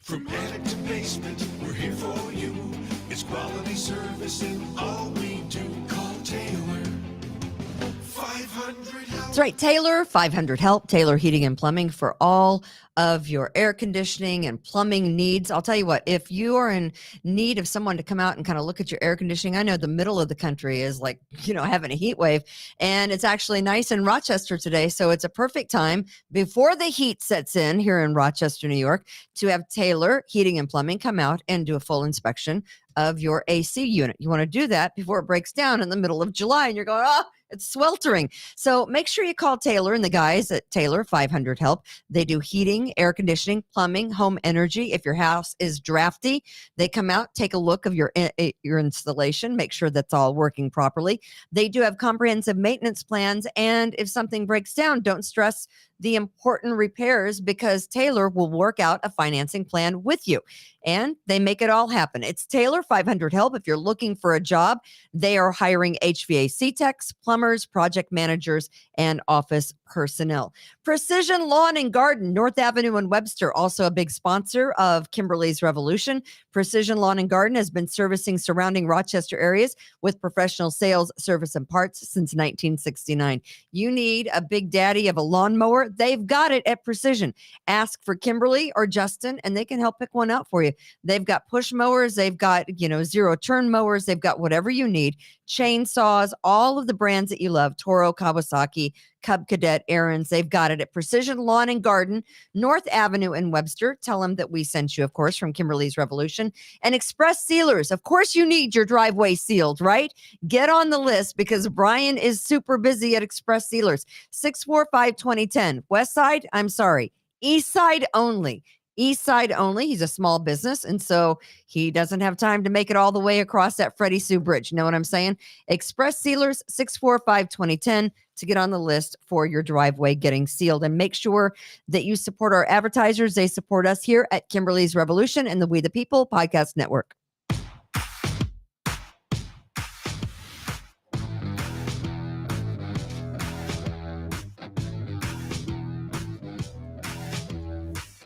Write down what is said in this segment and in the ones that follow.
From attic to basement, we're here for you. It's quality service in all we do. Call Taylor. 500 help. That's right, Taylor, 500 help. Taylor Heating and Plumbing for all of your air conditioning and plumbing needs. I'll tell you what, if you are in need of someone to come out and kind of look at your air conditioning, I know the middle of the country is like, having a heat wave, and it's actually nice in Rochester today. So it's a perfect time before the heat sets in here in Rochester, New York, to have Taylor Heating and Plumbing come out and do a full inspection of your AC unit. You want to do that before it breaks down in the middle of July and you're going, oh, it's sweltering. So make sure you call Taylor and the guys at Taylor 500 Help. They do heating, air conditioning, plumbing, home energy. If your house is drafty, they come out, take a look of your installation, make sure that's all working properly. They do have comprehensive maintenance plans. And if something breaks down, don't stress the important repairs because Taylor will work out a financing plan with you. And they make it all happen. It's Taylor 500 Help. If you're looking for a job, they are hiring HVAC techs, plumbers, project managers, and office personnel. Precision Lawn and Garden, North Avenue and Webster, also a big sponsor of Kimberly's Revolution. Precision Lawn and Garden has been servicing surrounding Rochester areas with professional sales, service, and parts since 1969. You need a big daddy of a lawnmower? They've got it at Precision. Ask for Kimberly or Justin, and they can help pick one out for you. They've got push mowers. They've got, zero turn mowers. They've got whatever you need. Chainsaws, all of the brands that you love, Toro, Kawasaki, Cub Cadet, Aaron's. They've got it at Precision Lawn and Garden, North Avenue in Webster. Tell them that we sent you, of course, from Kimberly's Revolution. And Express Sealers. Of course, you need your driveway sealed, right? Get on the list because Brian is super busy at Express Sealers. 645-2010. West Side, I'm sorry. East Side only. East Side only. He's a small business, and so he doesn't have time to make it all the way across that Freddie Sue Bridge. You know what I'm saying? Express Sealers, 645-2010 to get on the list for your driveway getting sealed. And make sure that you support our advertisers. They support us here at Kimberly's Revolution and the We the People Podcast Network.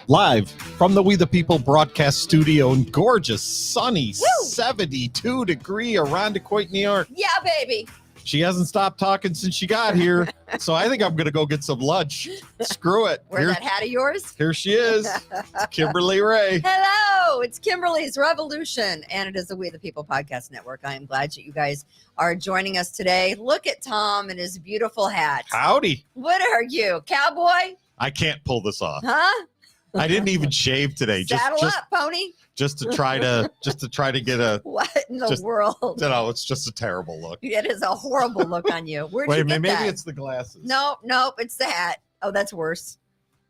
Live from the We the People broadcast studio in gorgeous, sunny, 72-degree Irondequoit, New York. Yeah, baby. She hasn't stopped talking since she got here, so I think I'm going to go get some lunch. Screw it. Wear that hat of yours? Here she is. It's Kimberly Ray. Hello, it's Kimberly's Revolution, and it is the We the People Podcast Network. I am glad that you guys are joining us today. Look at Tom and his beautiful hat. Howdy. What are you, cowboy? I can't pull this off. Huh? I didn't even shave today. Saddle up, pony. Just to try to get a. What in the world? No, it's just a terrible look. It is a horrible look on you. Where'd you get maybe that? it's the glasses. Nope, it's the hat. Oh, that's worse.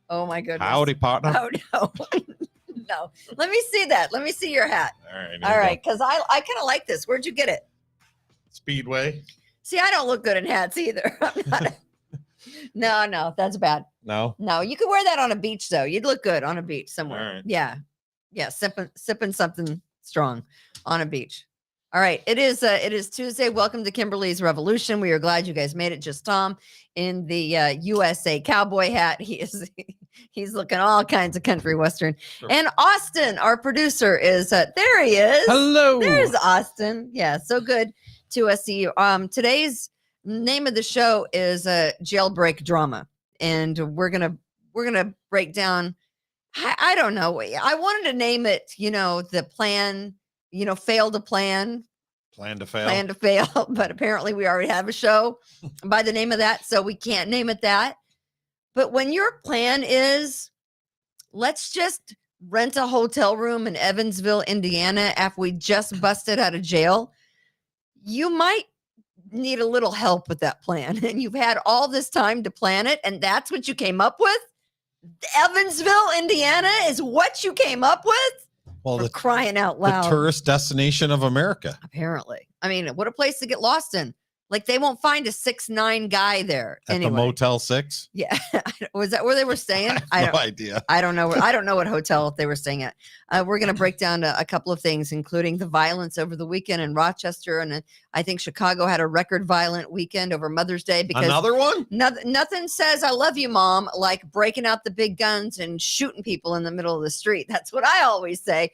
Oh my goodness. Howdy, partner. Oh no, no. Let me see that. Let me see your hat. All right, because I kind of like this. Where'd you get it? Speedway. See, I don't look good in hats either. No, that's bad. No, you could wear that on a beach though. You'd look good on a beach somewhere. Right. Yeah, sipping something strong on a beach. All right, it is Tuesday. Welcome to Kimberly's Revolution. We are glad you guys made it. Just Tom in the USA cowboy hat. He's looking all kinds of country western. Sure. And Austin, our producer, is there. He is. Hello. There's Austin. Yeah, so good to see you. Today's name of the show is Jailbreak Drama, and we're gonna break down. I don't know. I wanted to name it, the plan. Fail to plan. Plan to fail. Plan to fail. But apparently, we already have a show by the name of that, so we can't name it that. But when your plan is, let's just rent a hotel room in Evansville, Indiana, after we just busted out of jail, you might need a little help with that plan. And you've had all this time to plan it, and that's what you came up with? Evansville, Indiana is what you came up with? Well, the crying out loud. The tourist destination of America. Apparently. I mean, what a place to get lost in. Like they won't find a 6'9" guy there. At anyway. the Motel 6? Yeah. Was that where they were staying? I have no idea. I don't know. I don't know what hotel they were staying at. We're going to break down a couple of things, including the violence over the weekend in Rochester. And I think Chicago had a record violent weekend over Mother's Day because another one? Nothing says I love you, Mom, like breaking out the big guns and shooting people in the middle of the street. That's what I always say.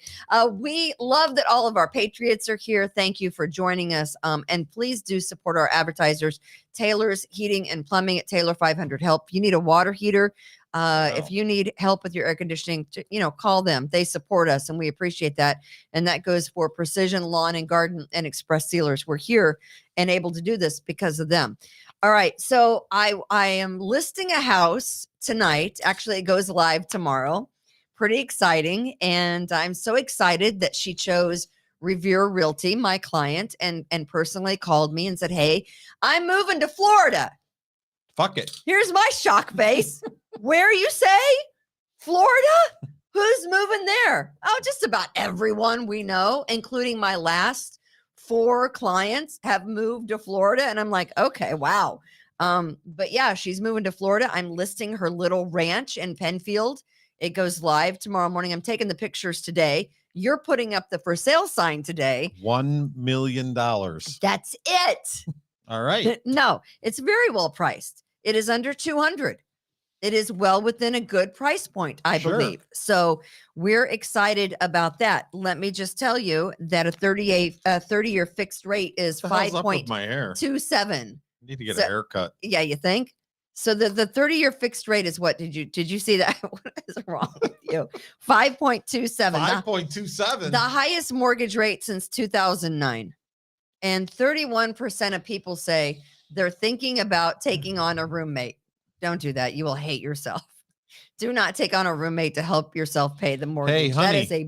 We love that all of our patriots are here. Thank you for joining us. And please do support our advertisers. Taylor's Heating and Plumbing at Taylor 500 Help. You need a water heater. If you need help with your air conditioning, call them. They support us and we appreciate that. And that goes for Precision Lawn and Garden and Express Sealers. We're here and able to do this because of them. All right. So I am listing a house tonight. Actually, it goes live tomorrow. Pretty exciting. And I'm so excited that she chose Revere Realty, my client, and personally called me and said, hey, I'm moving to Florida. Fuck it. Here's my shock face. Where you say? Florida? Who's moving there? Oh, just about everyone we know, including my last 4 clients have moved to Florida. And I'm like, okay, wow. But yeah, she's moving to Florida. I'm listing her little ranch in Penfield. It goes live tomorrow morning. I'm taking the pictures today. You're putting up the for sale sign today. $1 million. That's it. All right. No, it's very well priced. It is under 200. It is well within a good price point, I believe. So we're excited about that. Let me just tell you that a 30-year fixed rate is 5.27. Need to get a haircut. Yeah, you think? So the 30-year fixed rate is what? Did you see that? What is wrong with you? 5.27. 5.27. The highest mortgage rate since 2009. And 31% of people say they're thinking about taking on a roommate. Don't do that. You will hate yourself. Do not take on a roommate to help yourself pay the mortgage. Hey, honey. That is a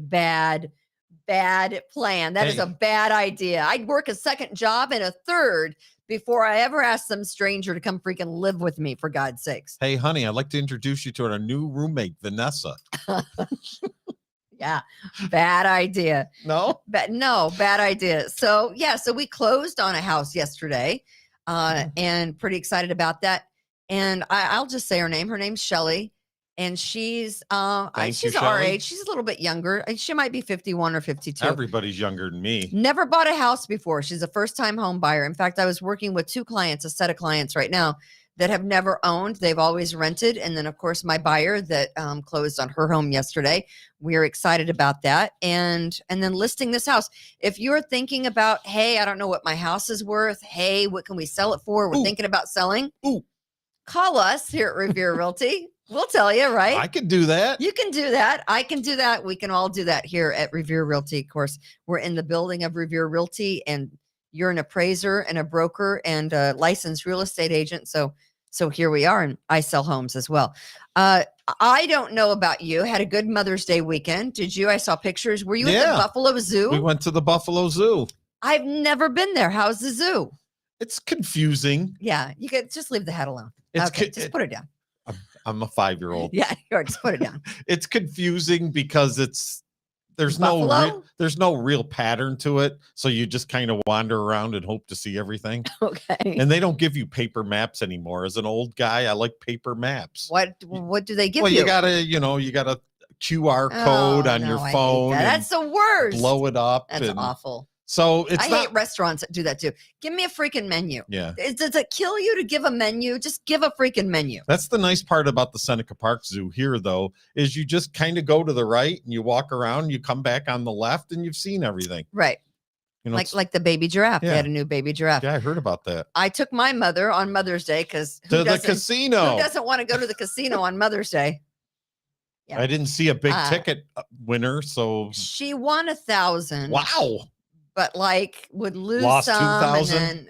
bad plan. That is a bad idea. I'd work a second job and a third before I ever ask some stranger to come freaking live with me, for God's sakes. Hey, honey, I'd like to introduce you to our new roommate, Vanessa. Yeah, bad idea. No? Bad idea. So, yeah, so we closed on a house yesterday and pretty excited about that. And I'll just say her name. Her name's Shelly. And she's our age. She's a little bit younger. She might be 51 or 52. Everybody's younger than me. Never bought a house before. She's a first-time home buyer. In fact, I was working with 2 clients, a set of clients right now that have never owned. They've always rented. And then, of course, my buyer that closed on her home yesterday. We're excited about that. And then listing this house. If you're thinking about, hey, I don't know what my house is worth. Hey, what can we sell it for? We're thinking about selling. Call us here at Revere Realty. We'll tell you, right? I could do that. You can do that. I can do that. We can all do that here at Revere Realty. Of course, we're in the building of Revere Realty, and you're an appraiser and a broker and a licensed real estate agent. So here we are, and I sell homes as well. I don't know about you. Had a good Mother's Day weekend. Did you? I saw pictures. Were you at the Buffalo Zoo? We went to the Buffalo Zoo. I've never been there. How's the zoo? It's confusing. Yeah, you could just leave the head alone. Just put it down. I'm a 5-year-old. Yeah, just put it down. It's confusing because there's Buffalo? there's no real pattern to it. So you just kind of wander around and hope to see everything. Okay. And they don't give you paper maps anymore. As an old guy, I like paper maps. What do they give you? Well, you got a QR code on your phone. That's the worst. Blow it up. That's awful. So I hate restaurants that do that too. Give me a freaking menu. Yeah. Does it kill you to give a menu? Just give a freaking menu. That's the nice part about the Seneca Park Zoo here, though, is you just kind of go to the right and you walk around, you come back on the left, and you've seen everything. Right. Like the baby giraffe. Yeah. They had a new baby giraffe. Yeah, I heard about that. I took my mother on Mother's Day because to the casino. Who doesn't want to go to the casino on Mother's Day? Yeah. I didn't see a big ticket winner, so she won 1,000. Wow. But would lose Lost some. 2,000?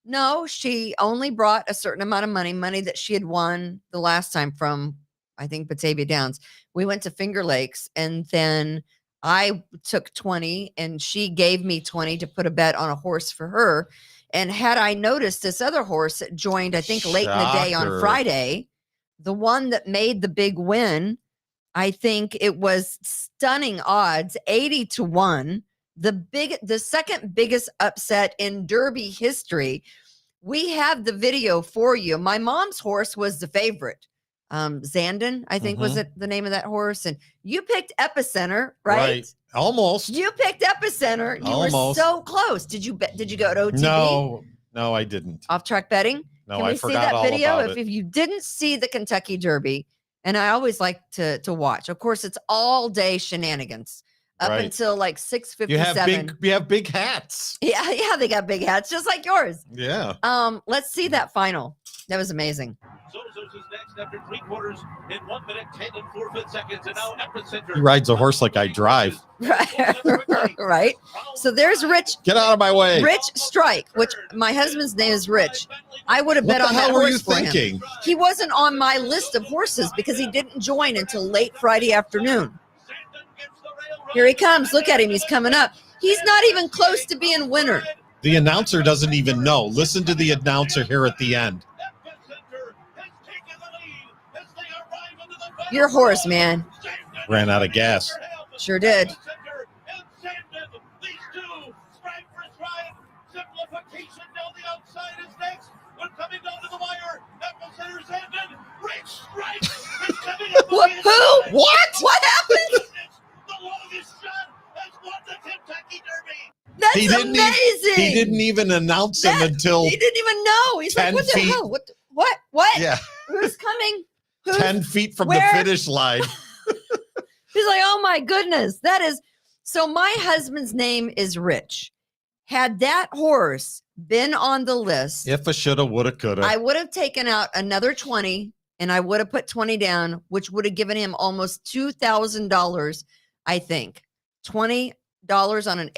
No, she only brought a certain amount of money that she had won the last time from, I think, Batavia Downs. We went to Finger Lakes, and then I took 20, and she gave me 20 to put a bet on a horse for her. And had I noticed this other horse that joined, I think, late in the day on Friday, the one that made the big win, I think it was stunning odds, 80-1. The second biggest upset in Derby history. We have the video for you. My mom's horse was the favorite. Zandon, I think was it the name of that horse. And you picked Epicenter, right? Almost. You picked Epicenter. You were Almost. so close. Did you go to OTB? No, I didn't. Off track betting? No, Can we I see forgot that all video? about it. If you didn't see the Kentucky Derby, and I always like to watch. Of course, it's all day shenanigans up until like 6:57. You have big hats. Yeah, they got big hats just like yours. Yeah. Let's see that final. That was amazing. Sozo's is next after 3/4 in 1 minute 10 and 4/5 seconds, and now Epicenter. He rides a horse like I drive. Right. So there's Rich. Get out of my way. Rich Strike, which my husband's name is Rich. I would have bet on that horse. What the hell were you for him. thinking? He wasn't on my list of horses because he didn't join until late Friday afternoon. Here he comes. Look at him. He's coming up. He's not even close to being winner. The announcer doesn't even know. Listen to the announcer here at the end. Your horse, man. Ran out of gas. Sure did. Who? What happened? That's amazing. He didn't even announce him until he didn't even know. He's like, 10 what the feet. hell? What? Yeah. Who's coming? 10 feet from where? the finish line. He's like, oh my goodness. That is so my husband's name is Rich. Had that horse been on the list, If a shoulda, woulda, coulda. I would have taken out another 20 and I would have put 20 down, which would have given him almost $2,000, I think. $20 on an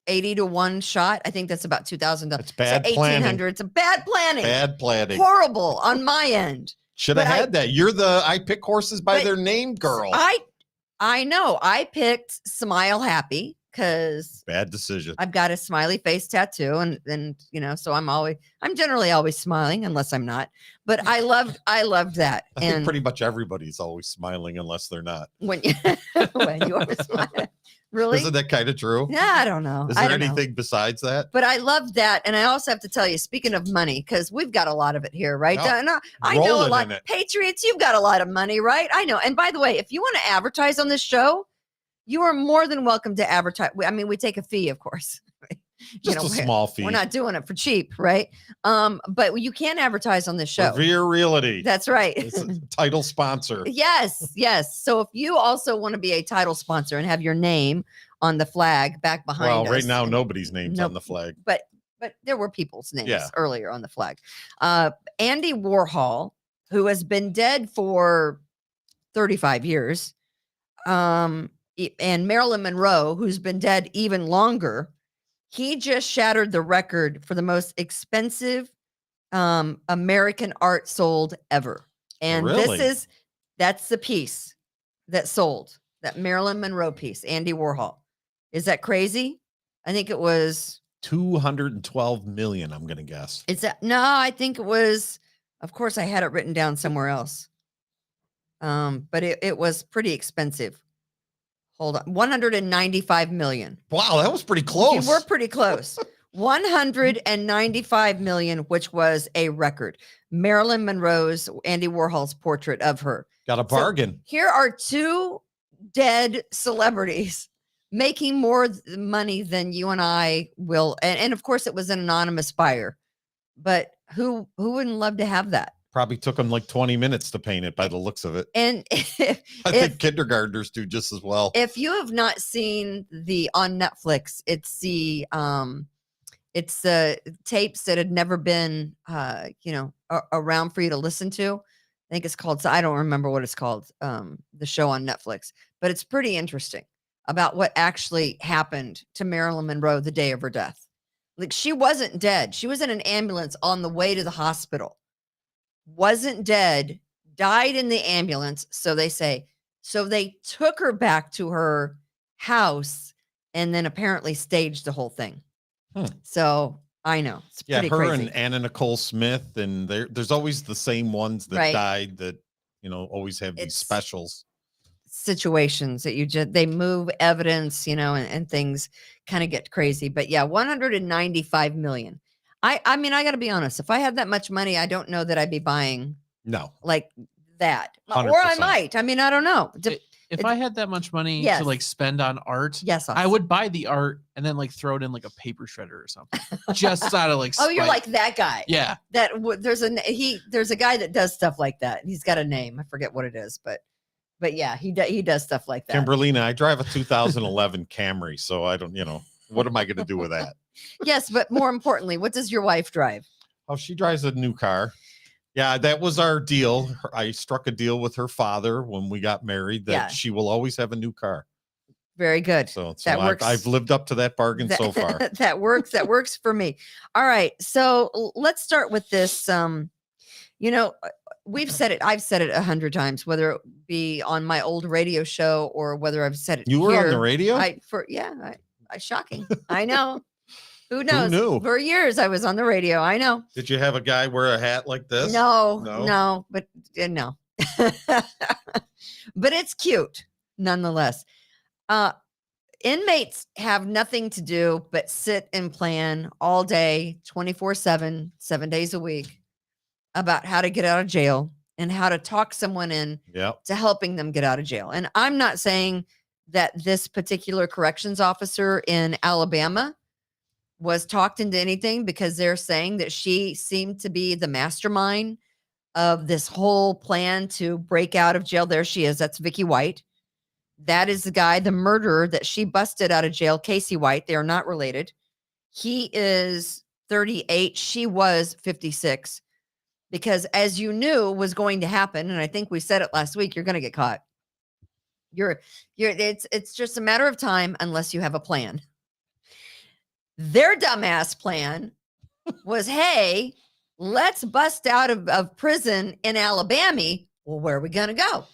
80 to 1 shot. I think that's about $2,000. It's bad so planning. $1,800. It's a bad planning. Bad planning. Horrible on my end. Should have But had that. You're I pick horses by their name, girl. I know. I picked Smile Happy because Bad decision. I've got a smiley face tattoo, and so I'm generally always smiling unless I'm not. But I loved that. I think pretty much everybody's always smiling unless they're not. when you are smiling, really? Isn't that kind of true? Yeah, I don't know. Is I there don't know. anything besides that? But I love that, and I also have to tell you, speaking of money, because we've got a lot of it here, right? Oh, And I know a rolling lot. in it. Patriots, you've got a lot of money, right? I know. And by the way, if you want to advertise on this show, you are more than welcome to advertise. I mean, we take a fee, of course. Just a small fee. We're not doing it for cheap, right? But you can advertise on this show. Revere Realty. That's right. It's a title sponsor. Yes. So if you also want to be a title sponsor and have your name on the flag back behind us. Well, right now nobody's name's on the flag. But there were people's names Yeah. earlier on the flag. Andy Warhol, who has been dead for 35 years, and Marilyn Monroe, who's been dead even longer, he just shattered the record for the most expensive American art sold ever. And Really? that's the piece that sold, that Marilyn Monroe piece, Andy Warhol. Is that crazy? I think it was 212 million, I'm going to guess. no, I think it was, of course, I had it written down somewhere else. But it was pretty expensive. Hold on. 195 million. Wow, that was pretty close. Okay, we're pretty close. 195 million, which was a record. Marilyn Monroe's, Andy Warhol's portrait of her. Got a bargain. So here are two dead celebrities making more money than you and I will. And of course, it was an anonymous buyer. But who wouldn't love to have that? Probably took them like 20 minutes to paint it by the looks of it. And I think kindergartners do just as well. If you have not seen on Netflix, it's the tapes that had never been around for you to listen to. I think it's called, so I don't remember what it's called, the show on Netflix, but it's pretty interesting about what actually happened to Marilyn Monroe the day of her death. Like, she wasn't dead. She was in an ambulance on the way to the hospital. Wasn't dead, died in the ambulance, so they say. So they took her back to her house and then apparently staged the whole thing. So I know. It's pretty her crazy. and Anna Nicole Smith, and there's always the same ones that died that, always have these specials. Situations that they move evidence, and things kind of get crazy. But yeah, 195 million. I mean, I got to be honest. If I had that much money, I don't know that I'd be buying No. like that. 100%. Or I might. I mean, I don't know. If I had that much money Yes. to like spend on art, Yes, I would buy the art and then like throw it in like a paper shredder or something, just out of like. Oh, you're spite. like that guy. Yeah. There's a guy that does stuff like that. He's got a name. I forget what it is, but yeah, he does stuff like that. Kimberly, I drive a 2011 Camry, so I don't, what am I going to do with that? Yes, but more importantly, what does your wife drive? Oh, she drives a new car. Yeah, that was our deal. I struck a deal with her father when we got married that she will always have a new car. Very good. So I've lived up to that bargain so far. That works. That works for me. All right. So let's start with this. We've said it. I've said it 100 times, whether it be on my old radio show or whether I've said it. You were on the radio? Shocking. I know. Who knows? Who knew? For years, I was on the radio. I know. Did you have a guy wear a hat like this? No, but no. But it's cute nonetheless. Inmates have nothing to do but sit and plan all day, 24/7, 7 days a week about how to get out of jail and how to talk someone in to helping them get out of jail. And I'm not saying that this particular corrections officer in Alabama was talked into anything, because they're saying that she seemed to be the mastermind of this whole plan to break out of jail. There she is. That's Vicky White. That is the guy, the murderer that she busted out of jail, Casey White. They are not related. He is 38. She was 56. Because as you knew was going to happen, and I think we said it last week, you're going to get caught. It's just a matter of time unless you have a plan. Their dumbass plan was, hey, let's bust out of prison in Alabama. Well, where are we going to go?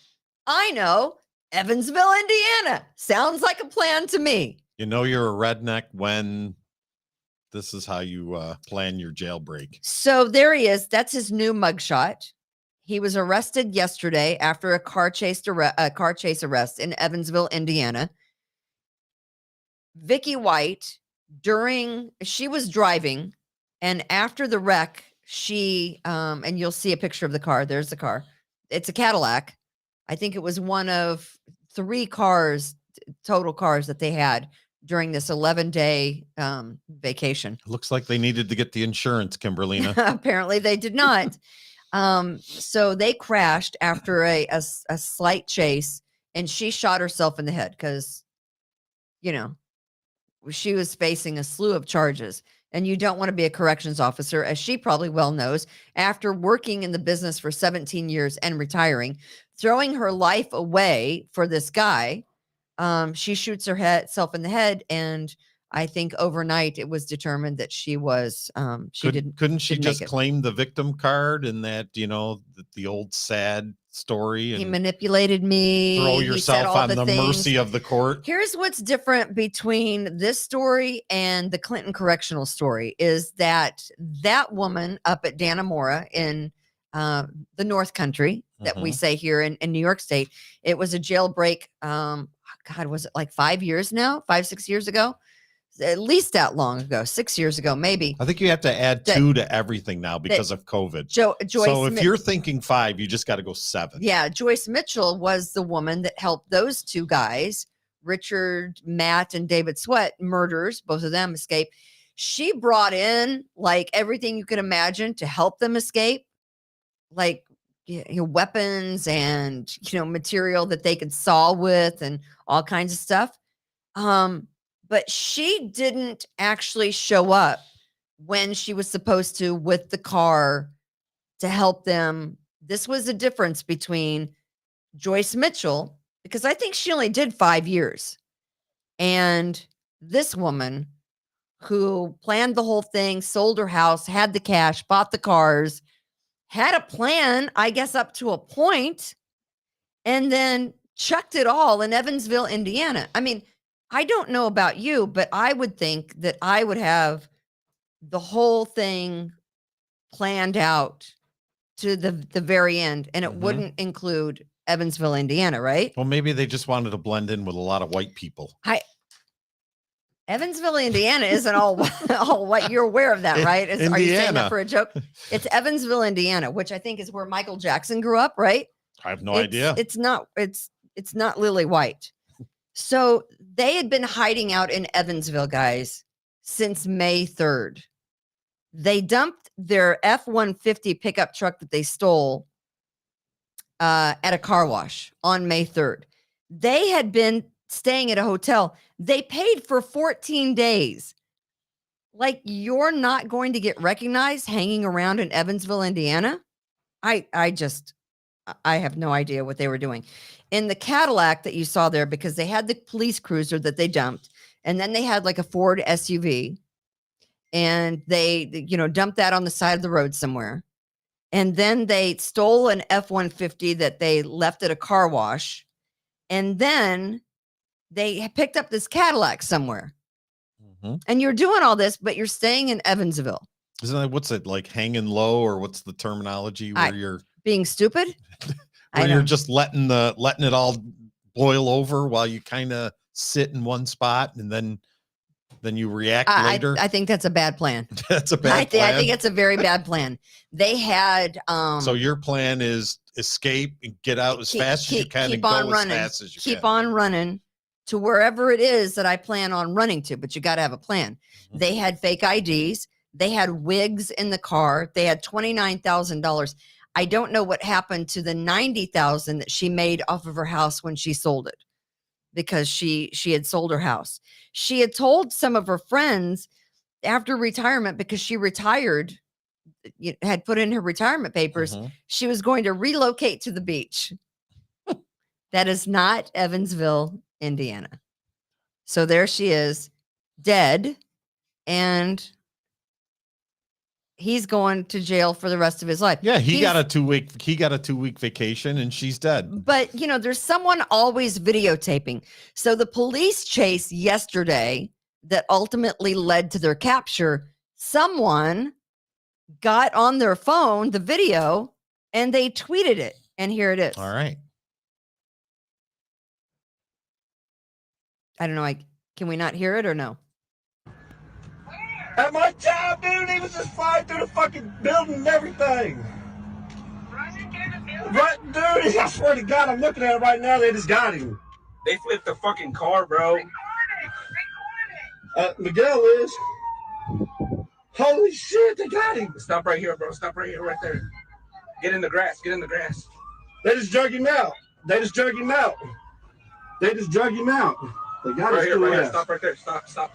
I know, Evansville, Indiana. Sounds like a plan to me. You know you're a redneck when this is how you plan your jailbreak. So there he is. That's his new mugshot. He was arrested yesterday after a car chase arrest in Evansville, Indiana. Vicky White, she was driving, and after the wreck, she and you'll see a picture of the car. There's the car. It's a Cadillac. I think it was one of 3 total cars that they had during this 11-day vacation. Looks like they needed to get the insurance, Kimberly. Apparently they did not. So they crashed after a slight chase, and she shot herself in the head because, she was facing a slew of charges. And you don't want to be a corrections officer, as she probably well knows, after working in the business for 17 years and retiring, throwing her life away for this guy. She shoots herself in the head, and I think overnight it was determined that she was couldn't she just claim the victim card and that the old sad story, and he manipulated me, throw yourself on the mercy of the court? Here's what's different between this story and the Clinton correctional story is that woman up at Dannemora in the North Country that we say here in New York State, it was a jailbreak. God, was it like 5 years now? 5-6 years ago? At least that long ago, 6 years ago, maybe. I think you have to add 2 to everything now because of COVID. Joyce. So if you're thinking 5, you just got to go 7. Yeah. Joyce Mitchell was the woman that helped those 2 guys, Richard, Matt, and David Sweat, murderers, both of them escape. She brought in like everything you could imagine to help them escape, like weapons and material that they could saw with and all kinds of stuff. But she didn't actually show up when she was supposed to with the car to help them. This was a difference between Joyce Mitchell, because I think she only did 5 years, and this woman who planned the whole thing, sold her house, had the cash, bought the cars, had a plan, I guess, up to a point, and then chucked it all in Evansville, Indiana. I mean, I don't know about you, but I would think that I would have the whole thing planned out to the very end, and it wouldn't include Evansville, Indiana, right? Well, maybe they just wanted to blend in with a lot of white people. Evansville, Indiana isn't all, all what you're aware of that, right? Are you saying Indiana. that for a joke? It's Evansville, Indiana, which I think is where Michael Jackson grew up, right? I have no idea. It's not Lily White. So they had been hiding out in Evansville, guys, since May 3rd. They dumped their F-150 pickup truck that they stole at a car wash on May 3rd. They had been staying at a hotel. They paid for 14 days. Like, you're not going to get recognized hanging around in Evansville, Indiana? I have no idea what they were doing. In the Cadillac that you saw there, because they had the police cruiser that they dumped, and then they had like a Ford SUV, and they dumped that on the side of the road somewhere. And then they stole an F-150 that they left at a car wash. And then they picked up this Cadillac somewhere. Mm-hmm. And you're doing all this, but you're staying in Evansville. Isn't that, what's it, like hanging low, or what's the terminology where you're being stupid? where you're just letting it all boil over while you kind of sit in one spot and then you react later? I think that's a bad plan. That's a bad plan. I think it's a very bad plan. They had so your plan is escape and get out as fast as you can and go as fast as you can. Keep on running to wherever it is that I plan on running to, but you got to have a plan. Mm-hmm. They had fake IDs. They had wigs in the car. They had $29,000. I don't know what happened to the $90,000 that she made off of her house when she sold it, because she had sold her house. She had told some of her friends after retirement, because she retired, had put in her retirement papers, Mm-hmm. she was going to relocate to the beach. That is not Evansville, Indiana. So there she is, dead, and he's going to jail for the rest of his life. Yeah, he got a 2-week vacation, and she's dead. But there's someone always videotaping. So the police chase yesterday that ultimately led to their capture, someone got on their phone the video and they tweeted it, and here it is. All right. I don't know. Can we not hear it or no? At my job, dude, he was just flying through the fucking building and everything. Running through the building? Right, dude, I swear to God, I'm looking at it right now. They just got him. They flipped the fucking car, bro. Record it. Miguel is. Holy shit, they got him. Stop right here, bro. Stop right here, right there. Get in the grass. Get in the grass. They just drug him out. They just drug him out. They got Right his here, right here. ass. Stop right there. Stop.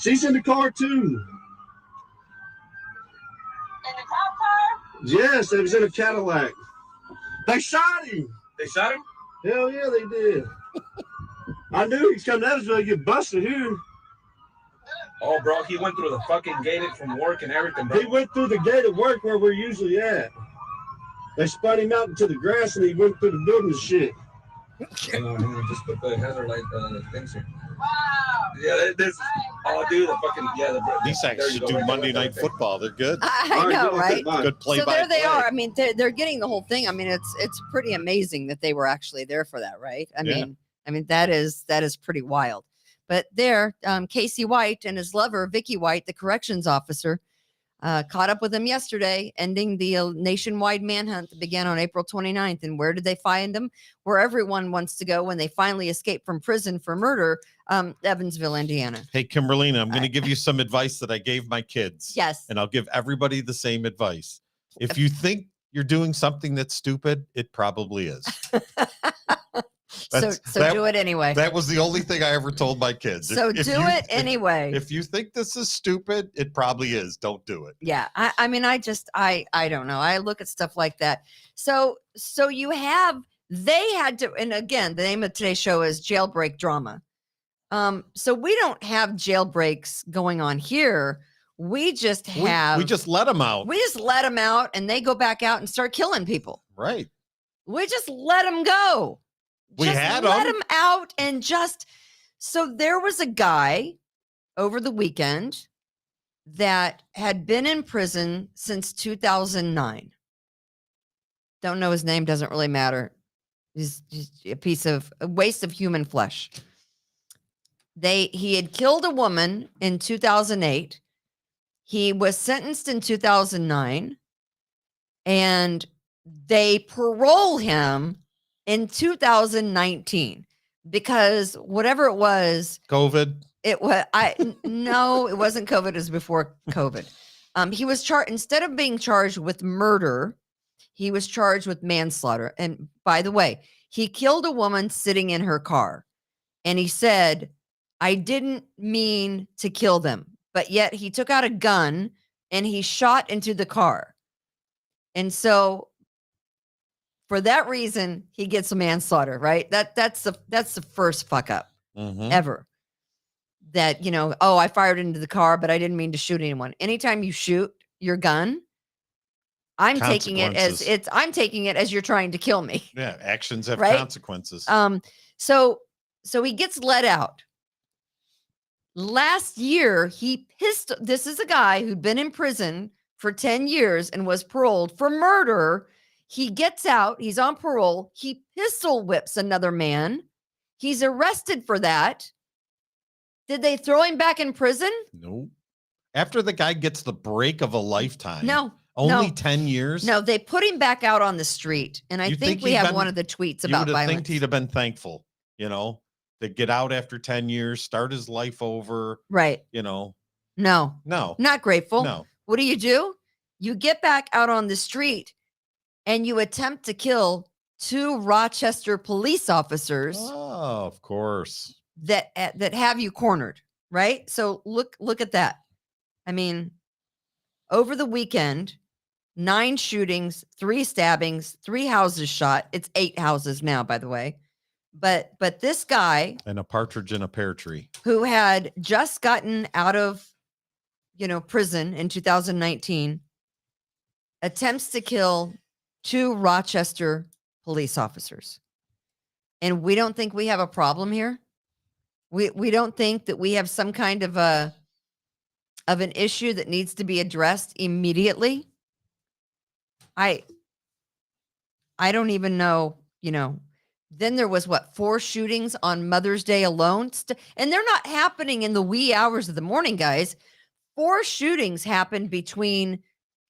She's in the car, too. In the cop car? Yes, they was in a Cadillac. They shot him. They shot him? Hell yeah, they did. I knew he's coming out to get busted here. Oh, bro, he went through the fucking gate from work and everything, bro. He went through the gate at work where we're usually at. They spun him out into the grass and he went through the building and shit. Just put the hazard light things here. Wow. Yeah, this. Oh, dude, the fucking These actually should do Monday Night Football. They're good. I know, right? Good play So by there they play. are. I mean, they're getting the whole thing. I mean, it's pretty amazing that they were actually there for that, right? I mean, that is pretty wild. But there, Casey White and his lover, Vicky White, the corrections officer, caught up with him yesterday, ending the nationwide manhunt that began on April 29th. And where did they find him? Where everyone wants to go when they finally escape from prison for murder, Evansville, Indiana. Hey, Kimberly, I'm going to give you some advice that I gave my kids. Yes. And I'll give everybody the same advice. If you think you're doing something that's stupid, it probably is. So do it anyway. That was the only thing I ever told my kids. So do it anyway. If you think this is stupid, it probably is. Don't do it. Yeah. I mean, I don't know. I look at stuff like that. So they had to, and again, the name of today's show is Jailbreak Drama. So we don't have jailbreaks going on here. We just have. We just let them out. We just let them out and they go back out and start killing people. Right. We just let them go. We just had let them him out and just. So there was a guy over the weekend that had been in prison since 2009. Don't know his name. Doesn't really matter. He's a waste of human flesh. He had killed a woman in 2008. He was sentenced in 2009, and they parole him in 2019 because whatever it was, COVID. no, it wasn't COVID. It was before COVID. He was charged, instead of being charged with murder, he was charged with manslaughter. And by the way, he killed a woman sitting in her car. And he said, I didn't mean to kill them. But yet he took out a gun and he shot into the car. And so for that reason, he gets a manslaughter, right? That's the first fuck up ever. That, I fired into the car, but I didn't mean to shoot anyone. Anytime you shoot your gun, I'm taking it as you're trying to kill me. Yeah, actions have Right? consequences. So he gets let out. Last year, this is a guy who'd been in prison for 10 years and was paroled for murder. He gets out, he's on parole, he pistol whips another man. He's arrested for that. Did they throw him back in prison? No. After the guy gets the break of a lifetime. No. Only no. 10 years? No, they put him back out on the street. And I think we have one of the tweets about violence. You would think he'd have been thankful, to get out after 10 years, start his life over. Right. No. Not grateful. No. What do? You get back out on the street and you attempt to kill 2 Rochester police officers. Oh, of course. That have you cornered, right? So look at that. I mean, over the weekend, 9 shootings, 3 stabbings, 3 houses shot. It's 8 houses now, by the way. But this guy, and a partridge in a pear tree, who had just gotten out of prison in 2019, attempts to kill 2 Rochester police officers. And we don't think we have a problem here. We don't think that we have some kind of an issue that needs to be addressed immediately. I don't even know, Then there was 4 shootings on Mother's Day alone, and they're not happening in the wee hours of the morning, guys. 4 shootings happened between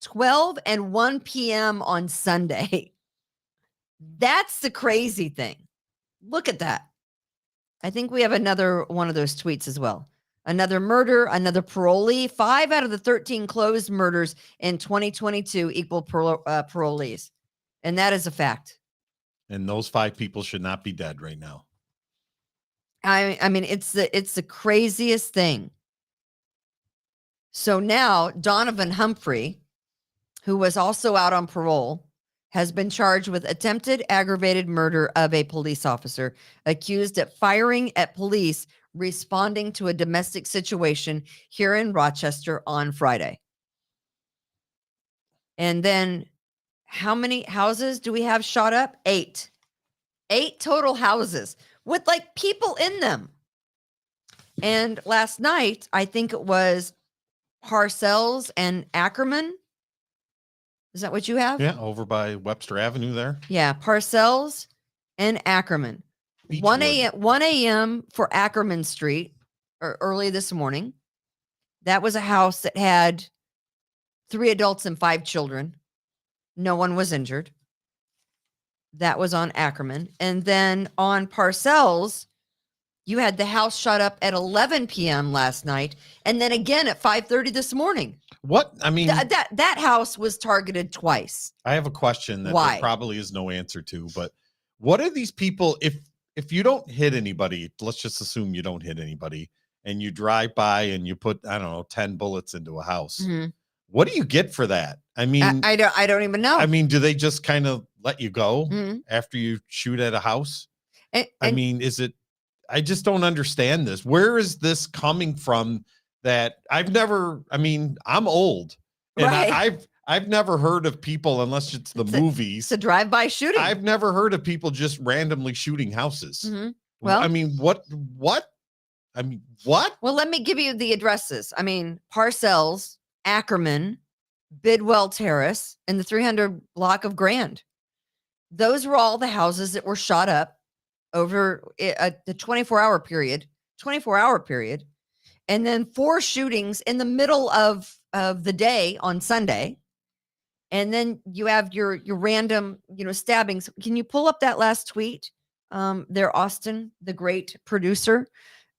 12 and 1 p.m. on Sunday. That's the crazy thing. Look at that. I think we have another one of those tweets as well. Another murder, another parolee. 5 out of the 13 closed murders in 2022 equal parolees. And that is a fact. And those 5 people should not be dead right now. I mean, it's the craziest thing. So now Donovan Humphrey, who was also out on parole, has been charged with attempted aggravated murder of a police officer, accused of firing at police responding to a domestic situation here in Rochester on Friday. And then how many houses do we have shot up? 8. 8 total houses with people in them. And last night, I think it was Parcells and Ackerman. Is that what you have? Yeah, over by Webster Avenue there. Yeah, Parcells and Ackerman. 1 a.m. for Ackerman Street, or early this morning. That was a house that had 3 adults and 5 children. No one was injured. That was on Ackerman. And then on Parcells, you had the house shot up at 11 p.m. last night, and then again at 5:30 this morning. What? I mean, that house was targeted twice. I have a question that Why? there probably is no answer to, but what are these people, if you don't hit anybody, let's just assume you don't hit anybody, and you drive by and you put, 10 bullets into a house. Mm-hmm. What do you get for that? I mean, I don't even know. I mean, do they just kind of let you go Mm-hmm. after you shoot at a house? I mean, I just don't understand this. Where is this coming from that I'm old and right. I've never heard of people, unless it's the movies. It's a drive-by shooting. I've never heard of people just randomly shooting houses. Mm-hmm. Well, I mean, what? I mean, what? Well, let me give you the addresses. I mean, Parcells, Ackerman, Bidwell Terrace, and the 300 block of Grand. Those were all the houses that were shot up over the 24-hour period, 24-hour period, and then 4 shootings in the middle of the day on Sunday. And then you have your random, stabbings. Can you pull up that last tweet? There, Austin, the great producer,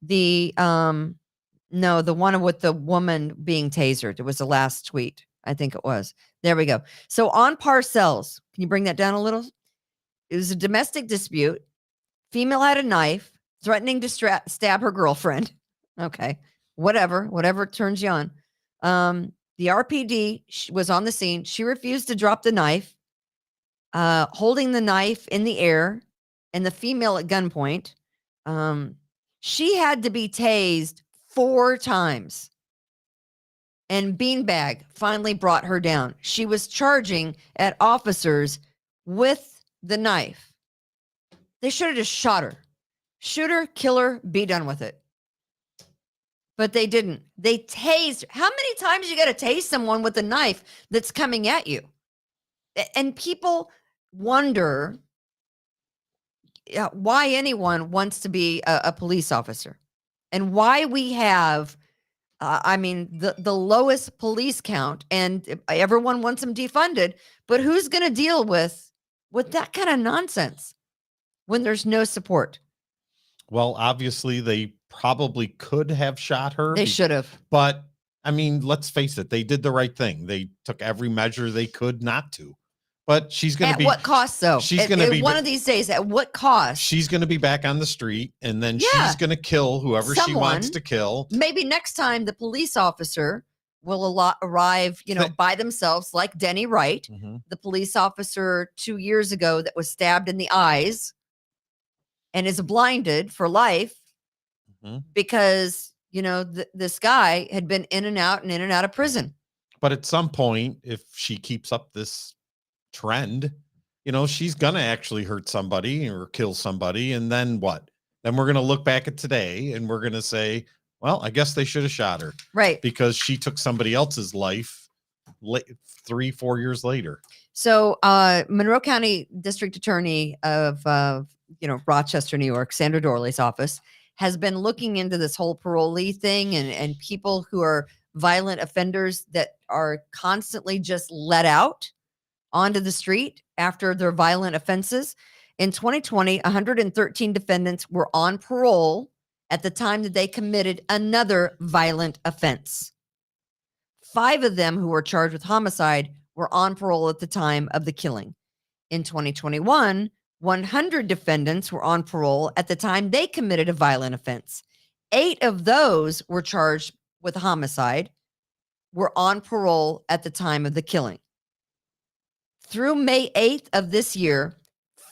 the no, the one with the woman being tasered. It was the last tweet. I think it was. There we go. So on Parcells, can you bring that down a little? It was a domestic dispute. Female had a knife, threatening to stab her girlfriend. Okay, whatever turns you on. The RPD was on the scene. She refused to drop the knife, holding the knife in the air, and the female at gunpoint. She had to be tased 4 times. And beanbag finally brought her down. She was charging at officers with the knife. They should have just shot her. Shoot her, kill her, be done with it. But they didn't. They tased. How many times you got to tase someone with a knife that's coming at you? And people wonder why anyone wants to be a police officer and why we have, the lowest police count, and everyone wants them defunded. But who's going to deal with that kind of nonsense when there's no support? Well, obviously they probably could have shot her. They should have. But I mean, let's face it, they did the right thing. They took every measure they could not to. But she's going to be at what cost, though? She's going to be one of these days. At what cost? She's going to be back on the street, and then she's going to kill whoever she wants to kill. Maybe next time the police officer will arrive, by themselves, like Denny Wright, the police officer 2 years ago that was stabbed in the eyes and is blinded for life because, this guy had been in and out of prison. But at some point, if she keeps up this trend, she's going to actually hurt somebody or kill somebody. And then what? Then we're going to look back at today and we're going to say, well, I guess they should have shot her. Right. Because she took somebody else's life 3-4 years later. So Monroe County District Attorney of Rochester, New York, Sandra Dorley's office has been looking into this whole parolee thing and people who are violent offenders that are constantly just let out onto the street after their violent offenses. In 2020, 113 defendants were on parole at the time that they committed another violent offense. 5 of them who were charged with homicide were on parole at the time of the killing. In 2021, 100 defendants were on parole at the time they committed a violent offense. 8 of those were charged with homicide, were on parole at the time of the killing. Through May 8th of this year,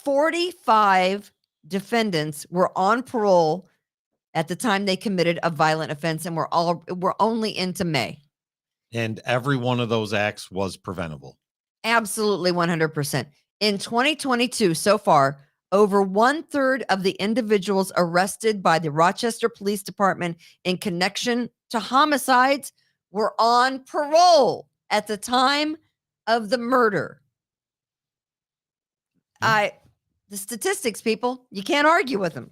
45 defendants were on parole at the time they committed a violent offense, and we're only into May. And every one of those acts was preventable. Absolutely 100%. In 2022, so far, over 1/3 of the individuals arrested by the Rochester Police Department in connection to homicides were on parole at the time of the murder. The statistics, people, you can't argue with them.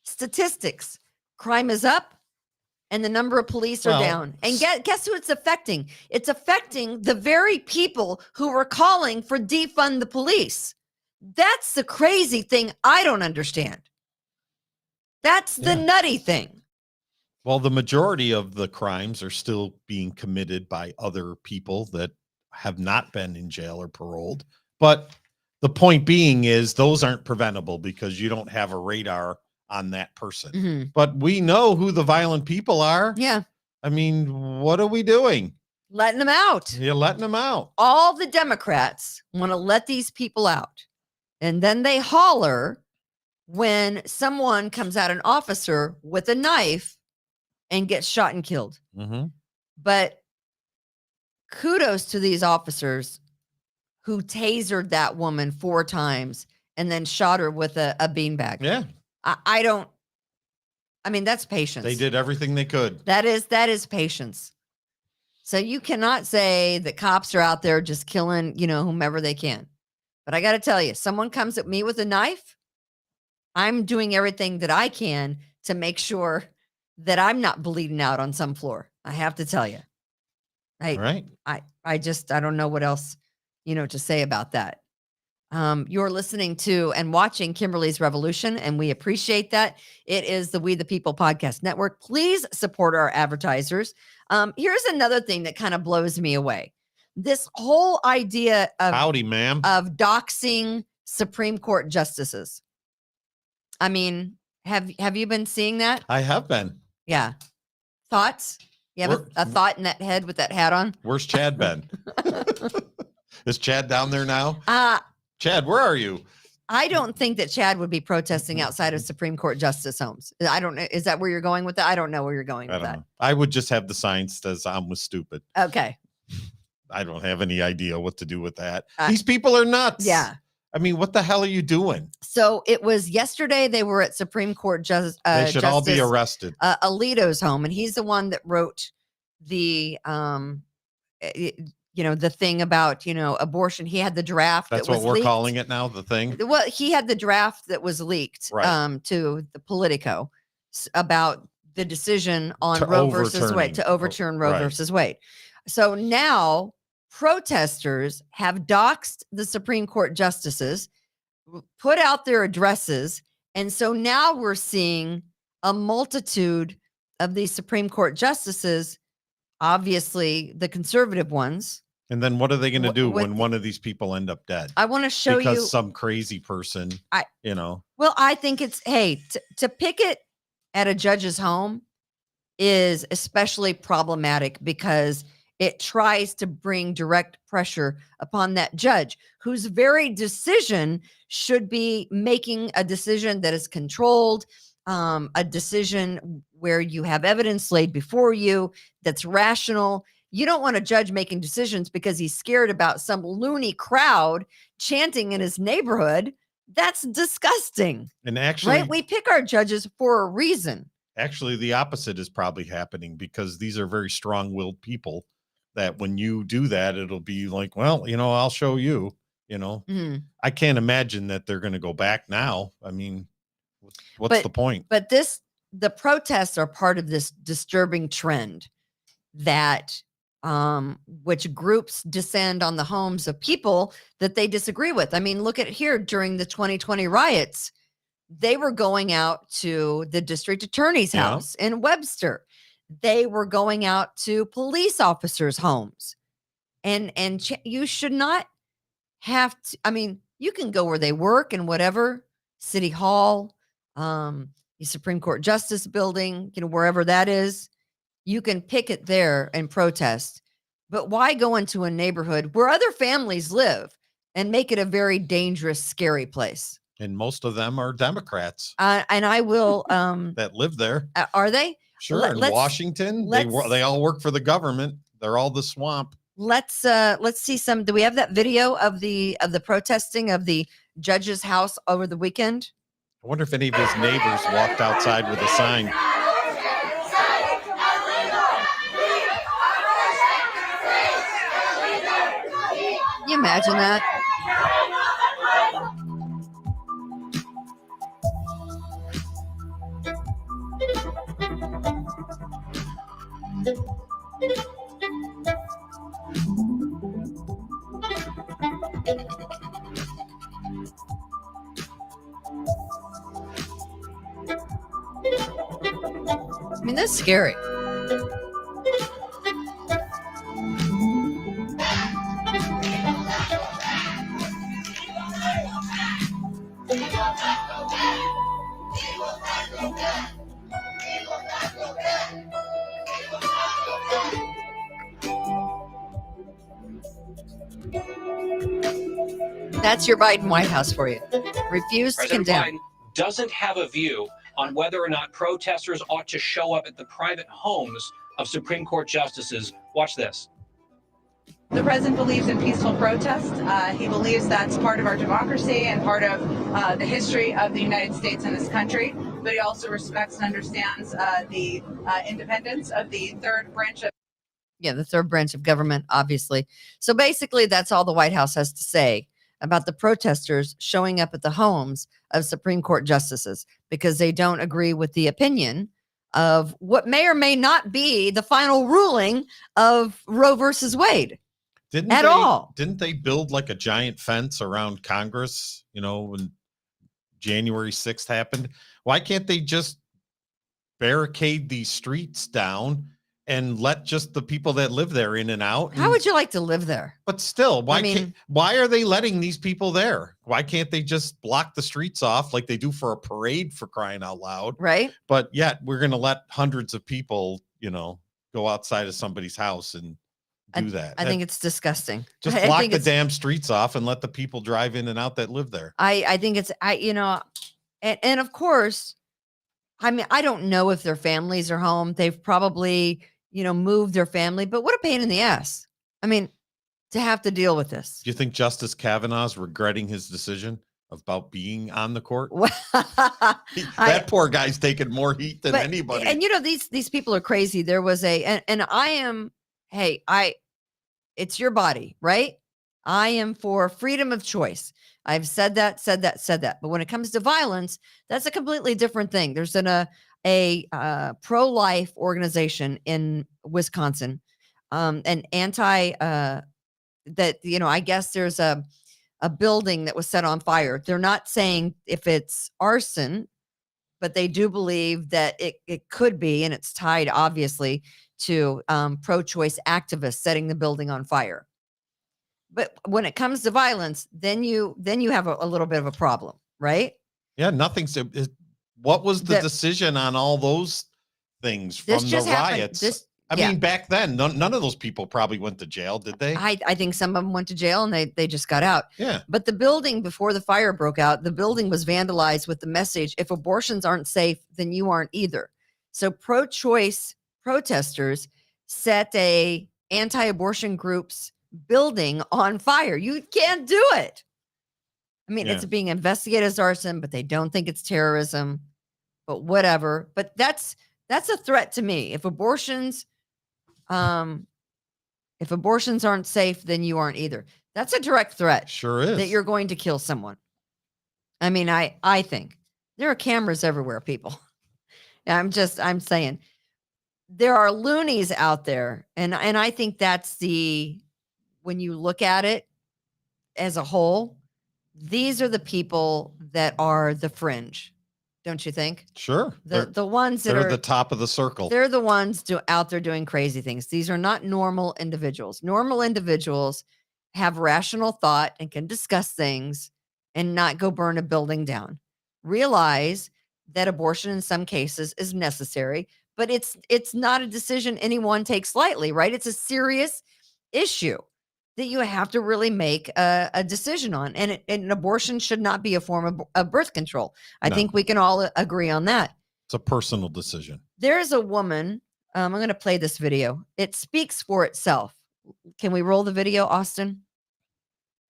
Statistics. Crime is up and the number of police are down. And guess who it's affecting? It's affecting the very people who were calling for defund the police. That's the crazy thing I don't understand. That's the nutty thing. Well, the majority of the crimes are still being committed by other people that have not been in jail or paroled. But the point being is those aren't preventable because you don't have a radar on that person. But we know who the violent people are. Yeah. I mean, what are we doing? Letting them out. You're letting them out. All the Democrats want to let these people out. And then they holler when someone comes at an officer with a knife and gets shot and killed. But kudos to these officers who tasered that woman 4 times and then shot her with a beanbag. Yeah. That's patience. They did everything they could. That is patience. So you cannot say that cops are out there just killing, whomever they can. But I got to tell you, someone comes at me with a knife, I'm doing everything that I can to make sure that I'm not bleeding out on some floor. I have to tell you. Right. I don't know what else, to say about that. You're listening to and watching Kimberly's Revolution, and we appreciate that. It is the We the People Podcast Network. Please support our advertisers. Here's another thing that kind of blows me away. This whole idea of Howdy, ma'am. of doxing Supreme Court justices. I mean, have you been seeing that? I have been. Yeah. Thoughts? You have a thought in that head with that hat on? Where's Chad been? Is Chad down there now? Chad, where are you? I don't think that Chad would be protesting outside of Supreme Court justice homes. I don't know. Is that where you're going with that? I don't know where you're going with that. Know. I would just have the sign that says I'm with stupid. Okay. I don't have any idea what to do with that. These people are nuts. Yeah. I mean, what the hell are you doing? So it was yesterday. They were at Supreme Court Justice. They should all be arrested. Alito's home, and he's the one that wrote the the thing about abortion. He had the draft. That's that was what we're leaked. calling it now. The thing. Well, he had the draft that was leaked Right. to the Politico about the decision on Roe versus Wade to overturn Roe Right. versus Wade. So now protesters have doxed the Supreme Court justices, put out their addresses, and so now we're seeing a multitude of these Supreme Court justices, obviously the conservative ones. And then what are they going to do with- when one of these people end up dead? I want to show because you some crazy person, Well, I think it's to picket at a judge's home is especially problematic because it tries to bring direct pressure upon that judge whose very decision should be making a decision that is controlled, a decision where you have evidence laid before you that's rational. You don't want a judge making decisions because he's scared about some loony crowd chanting in his neighborhood. That's disgusting. And actually, Right? We pick our judges for a reason. Actually, the opposite is probably happening because these are very strong-willed people that when you do that, it'll be like, well, I'll show you, I can't imagine that they're going to go back now. I mean, what's the point? But the protests are part of this disturbing trend that which groups descend on the homes of people that they disagree with. I mean, look at here during the 2020 riots, they were going out to the district attorney's house in Webster. They were going out to police officers' homes. And you should not have to, I mean, you can go where they work and whatever, City Hall, the Supreme Court Justice Building, wherever that is, you can picket there and protest. But why go into a neighborhood where other families live and make it a very dangerous, scary place? And most of them are Democrats And I will. that live there. Are they? Sure. In Washington, they all work for the government. They're all the swamp. Let's see some. Do we have that video of the protesting of the judge's house over the weekend? I wonder if any of his neighbors walked outside with a sign. Can you imagine that? I mean, that's scary. That's your Biden White House for you. Refuse to President condemn. Biden doesn't have a view on whether or not protesters ought to show up at the private homes of Supreme Court justices. Watch this. The president believes in peaceful protest. He believes that's part of our democracy and part of the history of the United States and this country. But he also respects and understands the independence of the third branch of the third branch of government, obviously. So basically, that's all the White House has to say about the protesters showing up at the homes of Supreme Court justices because they don't agree with the opinion of what may or may not be the final ruling of Roe versus Wade. Didn't they build like a giant fence around Congress, when January 6th happened? Why can't they just barricade these streets down and let just the people that live there in and out? How would you like to live there? But still, why are they letting these people there? Why can't they just block the streets off like they do for a parade, for crying out loud? Right. But yet we're going to let hundreds of people, go outside of somebody's house and do that. I think it's disgusting. Just block the damn streets off and let the people drive in and out that live there. I think it's, and of course, I don't know if their families are home. They've probably, moved their family, but what a pain in the ass. To have to deal with this. Do you think Justice Kavanaugh's regretting his decision about being on the court? That poor guy's taking more heat than anybody. And these people are crazy. There was it's your body, right? I am for freedom of choice. I've said that. But when it comes to violence, that's a completely different thing. There's a pro-life organization in Wisconsin, an anti that, I guess there's a building that was set on fire. They're not saying if it's arson, but they do believe that it could be, and it's tied obviously to pro-choice activists setting the building on fire. But when it comes to violence, then you have a little bit of a problem, right? Yeah, what was the decision on all those things from the riots? Back then, none of those people probably went to jail, did they? I think some of them went to jail and they just got out. Yeah. But the building, before the fire broke out, the building was vandalized with the message, if abortions aren't safe, then you aren't either. So pro-choice protesters set a anti-abortion group's building on fire. You can't do it. It's being investigated as arson, but they don't think it's terrorism, but whatever. But that's a threat to me. If abortions aren't safe, then you aren't either. That's a direct threat. Sure is. That you're going to kill someone. I think there are cameras everywhere, people. I'm saying there are loonies out there. And I think that's when you look at it as a whole, these are the people that are the fringe. Don't you think? Sure. The ones that are the top of the circle. They're the ones out there doing crazy things. These are not normal individuals. Normal individuals have rational thought and can discuss things and not go burn a building down. Realize that abortion in some cases is necessary, but it's not a decision anyone takes lightly, right? It's a serious issue that you have to really make a decision on. And an abortion should not be a form of birth control. I think we can all agree on that. It's a personal decision. There's a woman, I'm going to play this video. It speaks for itself. Can we roll the video, Austin?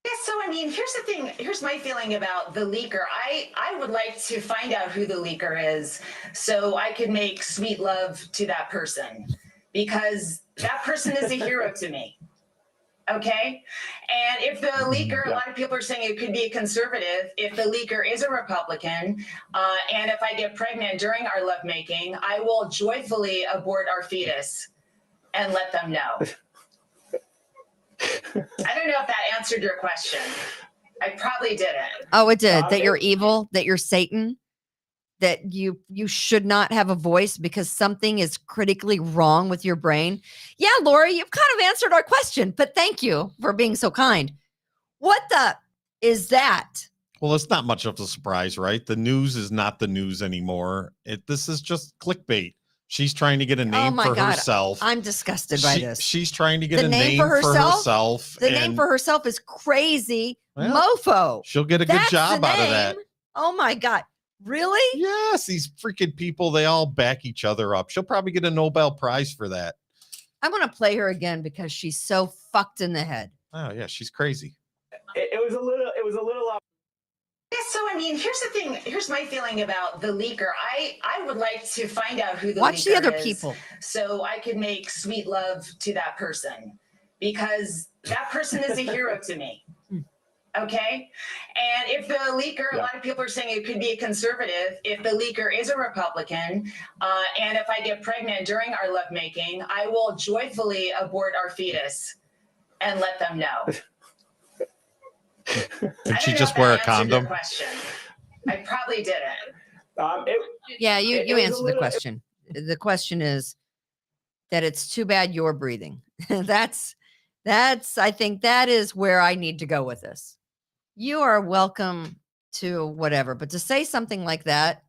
Yeah, so here's the thing. Here's my feeling about the leaker. I would like to find out who the leaker is so I could make sweet love to that person, because that person is a hero to me. Okay. And if the leaker, a lot of people are saying it could be a conservative. If the leaker is a Republican, and if I get pregnant during our lovemaking, I will joyfully abort our fetus and let them know. I don't know if that answered your question. I probably didn't. Oh, it did. That you're evil, that you're Satan, that you should not have a voice because something is critically wrong with your brain. Yeah, Lori, you've kind of answered our question, but thank you for being so kind. What the is that? Well, it's not much of a surprise, right? The news is not the news anymore. This is just clickbait. She's trying to get a name for herself. I'm disgusted by this. She's trying to get a name for herself. The name for herself is crazy mofo. She'll get a good job out of that. Oh my God. Really? Yes. These freaking people, they all back each other up. She'll probably get a Nobel Prize for that. I'm going to play her again because she's so fucked in the head. Oh yeah. She's crazy. It was a little off. Yeah, so here's the thing. Here's my feeling about the leaker. I would like to find out who the Watch leaker the other is people so I could make sweet love to that person, because that person is a hero to me. Okay. And if the leaker, a lot of people are saying it could be a conservative. If the leaker is a Republican, and if I get pregnant during our lovemaking, I will joyfully abort our fetus and let them know. Did she just wear a condom? Question. I probably didn't. Yeah, you it was a answered the little- question. The question is that it's too bad you're breathing. that's I think that is where I need to go with this. You are welcome to whatever, but to say something like that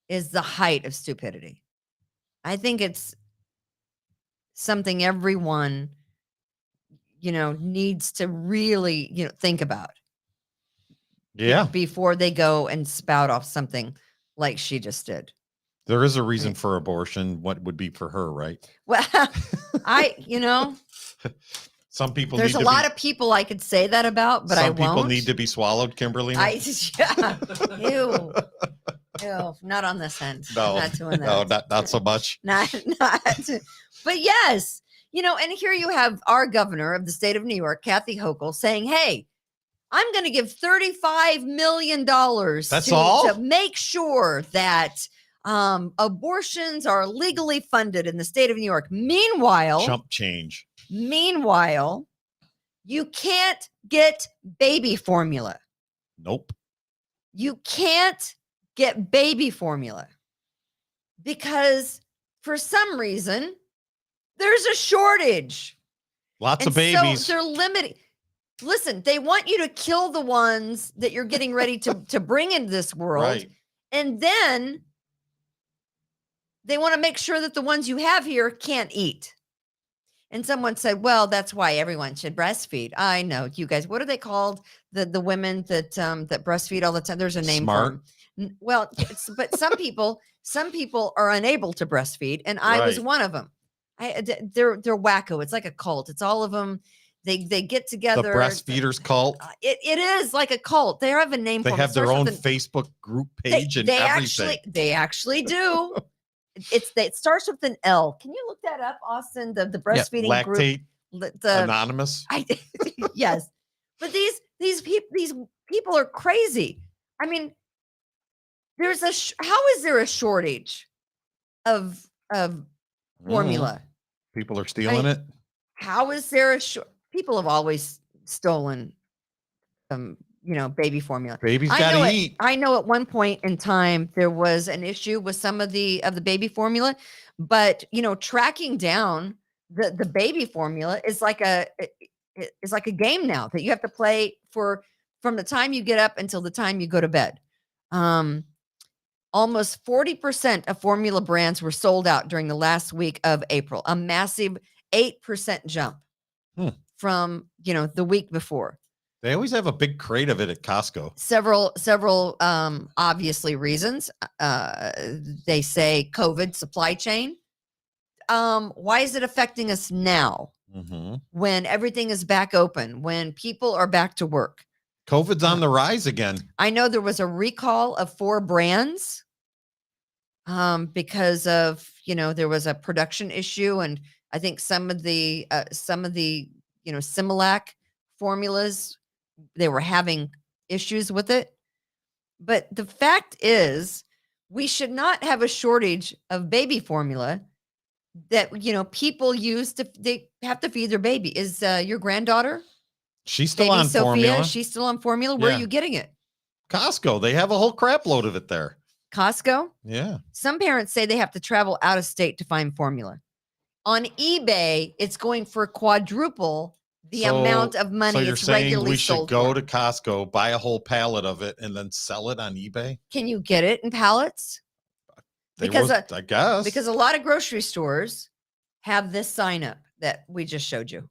is the height of stupidity. I think it's something everyone, needs to really, think about. Yeah. Before they go and spout off something like she just did. There is a reason for abortion. What would be for her, right? Well, some people there's need a to lot be, of people I could say that about, but I some won't. people need to be swallowed, Kimberly. Ew. Ew, not on this end. No, Not doing that. no, not so much. Not. But yes, and here you have our governor of the state of New York, Kathy Hochul, saying, "Hey, I'm going to give $35 million That's all? to make sure that abortions are legally funded in the state of New York." Meanwhile, Chump change. Meanwhile, you can't get baby formula. Nope. You can't get baby formula because for some reason there's a shortage. Lots of babies. So they're limiting. Listen, they want you to kill the ones that you're getting ready to bring into this world. Right. And then they want to make sure that the ones you have here can't eat. And someone said, well, that's why everyone should breastfeed. I know, you guys, what are they called? The women that breastfeed all the time. There's a name Smart. for them. Well, but some people are unable to breastfeed, and I was Right. one of them. They're wacko. It's like a cult. It's all of them. They get The together. breastfeeders cult. It is like a cult. They have a name They for it. have It their starts own with an- Facebook group page and they everything. They actually do. It starts with an L. Can you look that up, Austin? The breastfeeding group. Lactate The Anonymous. yes, but these people are crazy. I mean, there's how is there a shortage of formula? People are stealing it. How is there a people have always stolen baby formula. Babies gotta eat. I know at one point in time there was an issue with some of the baby formula, but tracking down the baby formula is like a game now that you have to play from the time you get up until the time you go to bed. Almost 40% of formula brands were sold out during the last week of April, a massive 8% jump from the week before. They always have a big crate of it at Costco. Several obviously reasons. They say COVID, supply chain. Why is it affecting us now when everything is back open, when people are back to work? COVID's on the rise again. I know there was a recall of 4 brands because of, there was a production issue, and I think some of the Similac formulas, they were having issues with it. But the fact is, we should not have a shortage of baby formula that people use they have to feed their baby. Is your granddaughter? She's still Baby on Sophia, formula. she's still on formula. Where Yeah. are you getting it? Costco. They have a whole crap load of it there. Costco? Yeah. Some parents say they have to travel out of state to find formula. On eBay, it's going for quadruple the amount of money So you're it's saying regularly we should sold go for. to Costco, buy a whole pallet of it, and then sell it on eBay? Can you get it in pallets? They Because would, I guess. Because a lot of grocery stores have this sign up that we just showed you.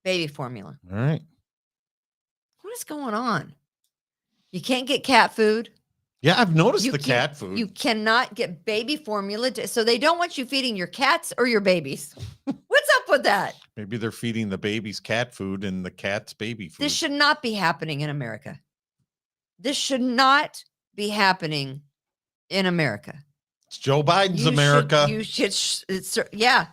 Baby formula. All right. What is going on? You can't get cat food. Yeah, I've noticed You the can't- cat food. You cannot get baby formula. So they don't want you feeding your cats or your babies. What's up with that? Maybe they're feeding the babies cat food and the cat's baby food. This should not be happening in America. This should not be happening in America. It's Joe Biden's You America.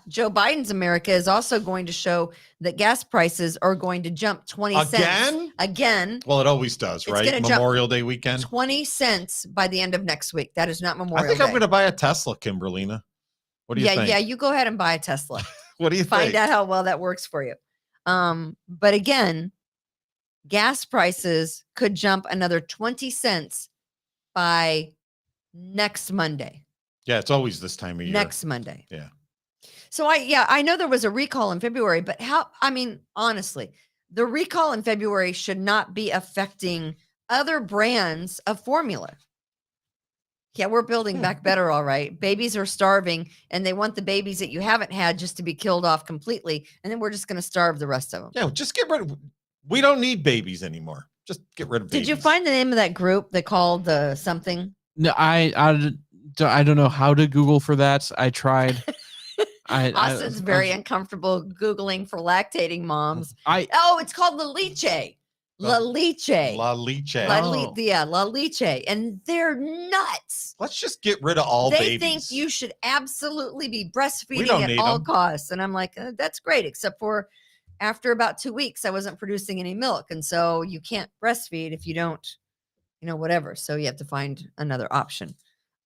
Joe Biden's America is also going to show that gas prices are going to jump 20 cents. Again. Well, it always does, right? Memorial Day weekend. 20 cents by the end of next week. That is not Memorial Day. I think I'm going to buy a Tesla, Kimberlina. What do you think? Yeah, you go ahead and buy a Tesla. What do you Find think? out how well that works for you. But again, gas prices could jump another 20 cents by next Monday. Yeah, it's always this time of year. Next Monday. Yeah. So I know there was a recall in February, but honestly, the recall in February should not be affecting other brands of formula. Yeah, we're building back better, all right. Babies are starving, and they want the babies that you haven't had just to be killed off completely, and then we're just going to starve the rest of them. Yeah, just get rid of. We don't need babies anymore. Just get rid of babies. Did you find the name of that group they called the something? No, I don't know how to Google for that. I tried. Austin's very uncomfortable Googling for lactating moms. It's called La Leche. La Leche. La Leche. La Leche. And they're nuts. Let's just get rid of all babies. They think you should absolutely be breastfeeding at all costs. And I'm like, that's great, except for after about 2 weeks, I wasn't producing any milk. And so you can't breastfeed if you don't, whatever. So you have to find another option.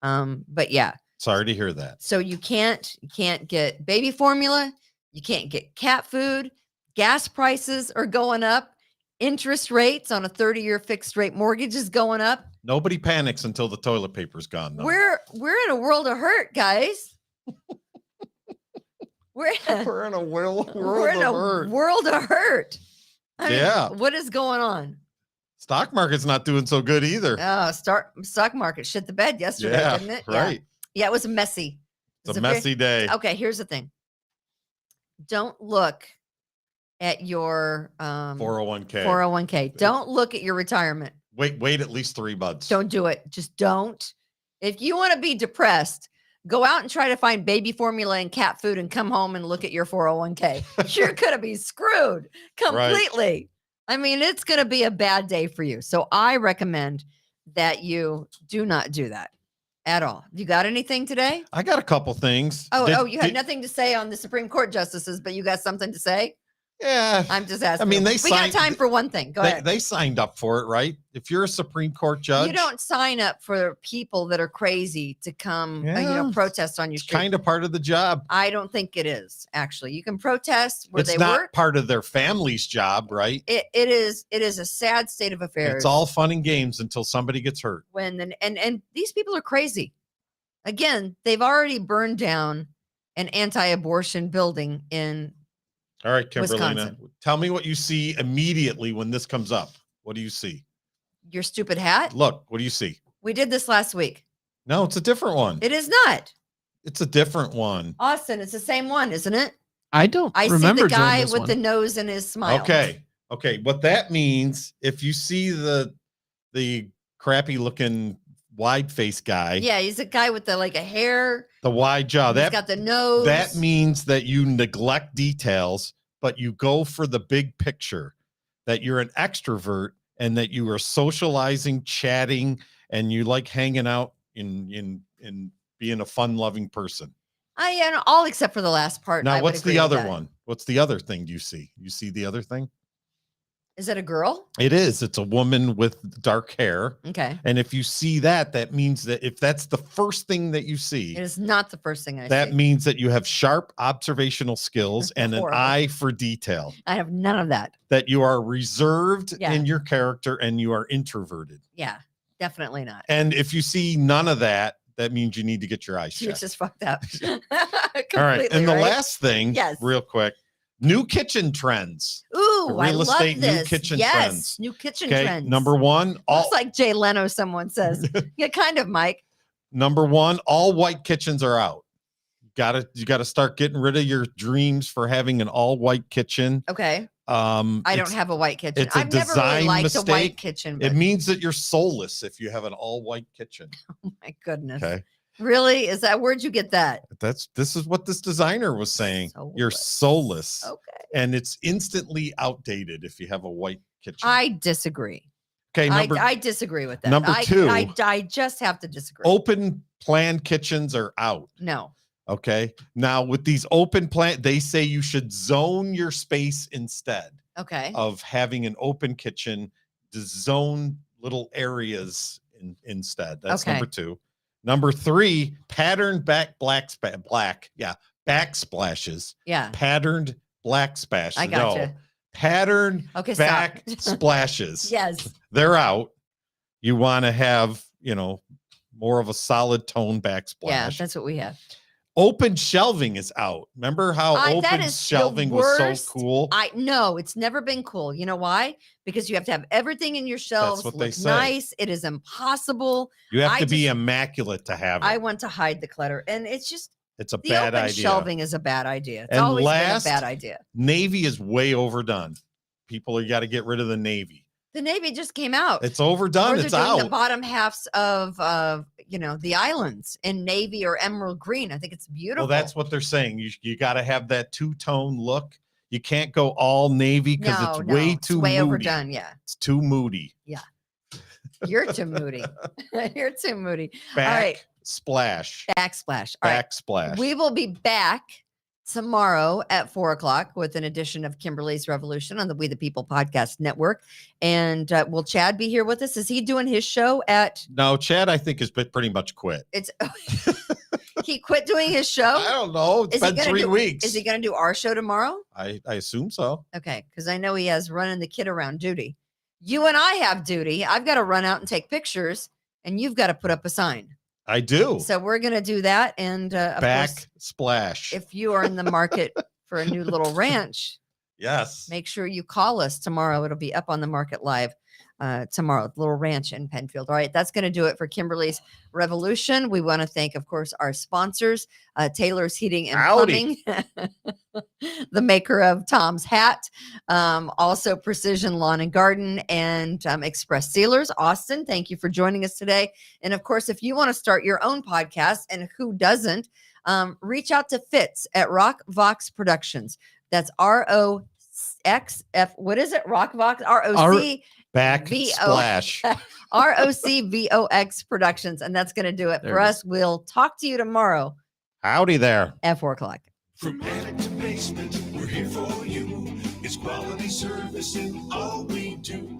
But yeah. Sorry to hear that. So you can't get baby formula. You can't get cat food. Gas prices are going up. Interest rates on a 30-year fixed rate mortgage is going up. Nobody panics until the toilet paper's gone, though. We're in a world of hurt, guys. We're in a world of hurt. I mean, what is going on? Stock market's not doing so good either. Stock market shit the bed yesterday, didn't it? Right. Yeah, it was messy. It's a messy day. Okay, here's the thing. Don't look at your 401k. 401k. Don't look at your retirement. Wait at least 3 months. Don't do it. Just don't. If you want to be depressed, go out and try to find baby formula and cat food and come home and look at your 401k. You're going to be screwed completely. Right. I mean, it's going to be a bad day for you. So I recommend that you do not do that at all. You got anything today? I got a couple things. You had nothing to say on the Supreme Court justices, but you got something to say? Yeah. I'm just asking. I mean, we got time for one thing. Go ahead. They signed up for it, right? If you're a Supreme Court judge. You don't sign up for people that are crazy to come, protest on your street. It's kind of part of the job. I don't think it is, actually. You can protest where it's they not work. Part of their family's job, right? It is a sad state of affairs. It's all fun and games until somebody gets hurt. And these people are crazy. Again, they've already burned down an anti-abortion building in all right, Kimberly, Wisconsin. Tell me what you see immediately when this comes up. What do you see? Your stupid hat? Look, what do you see? We did this last week. No, it's a different one. It is not. It's a different one. Austin, it's the same one, isn't it? I remember see the guy with one. the nose and his smile. Okay. What that means, if you see the crappy looking wide face guy. Yeah, he's a guy with the hair. The wide jaw. He's got the nose. That means that you neglect details, but you go for the big picture, that you're an extrovert and that you are socializing, chatting, and you like hanging out in being a fun-loving person. All except for the last part. Now, what's the other one? What's the other thing you see? You see the other thing? Is it a girl? It is. It's a woman with dark hair. Okay. And if you see that, that means that if that's the first thing that you see, it is not the first thing I see. That means that you have sharp observational skills and an eye for detail. I have none of that. That you are reserved in your character and you are introverted. Yeah, definitely not. And if you see none of that, that means you need to get your eyes checked. You're just fucked up. All right. And the last thing, real quick. New kitchen trends. Ooh, I love this. New kitchen trends. New kitchen trends. Number one. Looks like Jay Leno, someone says. Yeah, kind of, Mike. Number one, all white kitchens are out. You gotta start getting rid of your dreams for having an all white kitchen. Okay. I don't have a white kitchen. I've never really liked a white kitchen. It means that you're soulless if you have an all white kitchen. Oh my goodness. Okay. Really? Is that where'd you get that? This is what this designer was saying. You're soulless. Okay. And it's instantly outdated if you have a white kitchen. I disagree. Okay. I disagree with that. Number two. I just have to disagree. Open planned kitchens are out. No. Okay. Now with these open plant, they say you should zone your space instead Okay. of having an open kitchen, to zone little areas instead. That's Okay. number 2. Number 3, patterned backsplashes. Yeah. Patterned black splashes. I gotcha. No, patterned Okay, stop. back splashes. Yes. They're out. You want to have, more of a solid tone backsplash. Yeah, that's what we have. Open shelving is out. Remember how that open is the shelving was worst. so cool? I know it's never been cool. You know why? Because you have to have everything in your shelves what they look say. nice. It is impossible. You have I to be just- immaculate to have it. I want to hide the clutter, and it's just It's a the bad open idea. shelving is a bad idea. It's And always last- been a bad idea. Navy is way overdone. People, you got to get rid of the navy. The Navy just came out. It's overdone. Or they're It's doing out. the bottom halves of the islands in navy or emerald green. I think it's beautiful. Well, that's what they're saying. You got to have that two-tone look. You can't go all navy because no, it's way it's too way moody. overdone. Yeah, It's too moody. you're too moody. You're too moody. All right, Backsplash. backsplash. All right, Backsplash. we will be back tomorrow at 4:00 with an edition of Kimberly's Revolution on the We the People Podcast Network. And will Chad be here with us? Is he doing his show at? No, Chad, I think has pretty much quit. It's he quit doing his show. I don't know. It's Is he been gonna 3 do- weeks. Is he going to do our show tomorrow? I assume so. Okay, because I know he has running the kid around duty. You and I have duty. I've got to run out and take pictures, and you've got to put up a sign. I do. So we're going to do that. And of course, Backsplash. if you are in the market for a new little ranch, Yes. make sure you call us tomorrow. It'll be up on the market live tomorrow, little ranch in Penfield. All right, that's going to do it for Kimberly's Revolution. We want to thank, of course, our sponsors, Taylor's Heating and Howdy. Plumbing, the maker of Tom's Hat, also Precision Lawn and Garden, and Express Sealers. Austin, thank you for joining us today. And of course, if you want to start your own podcast, and who doesn't, reach out to Fitz at Rock Vox Productions. That's ROXF. What is it? Rock Vox? ROC. Backsplash. ROCVOX Productions. And that's going to do it There for it us. We'll talk to you tomorrow Howdy there. at 4:00. From attic to basement, we're here for you. It's quality service in all we do.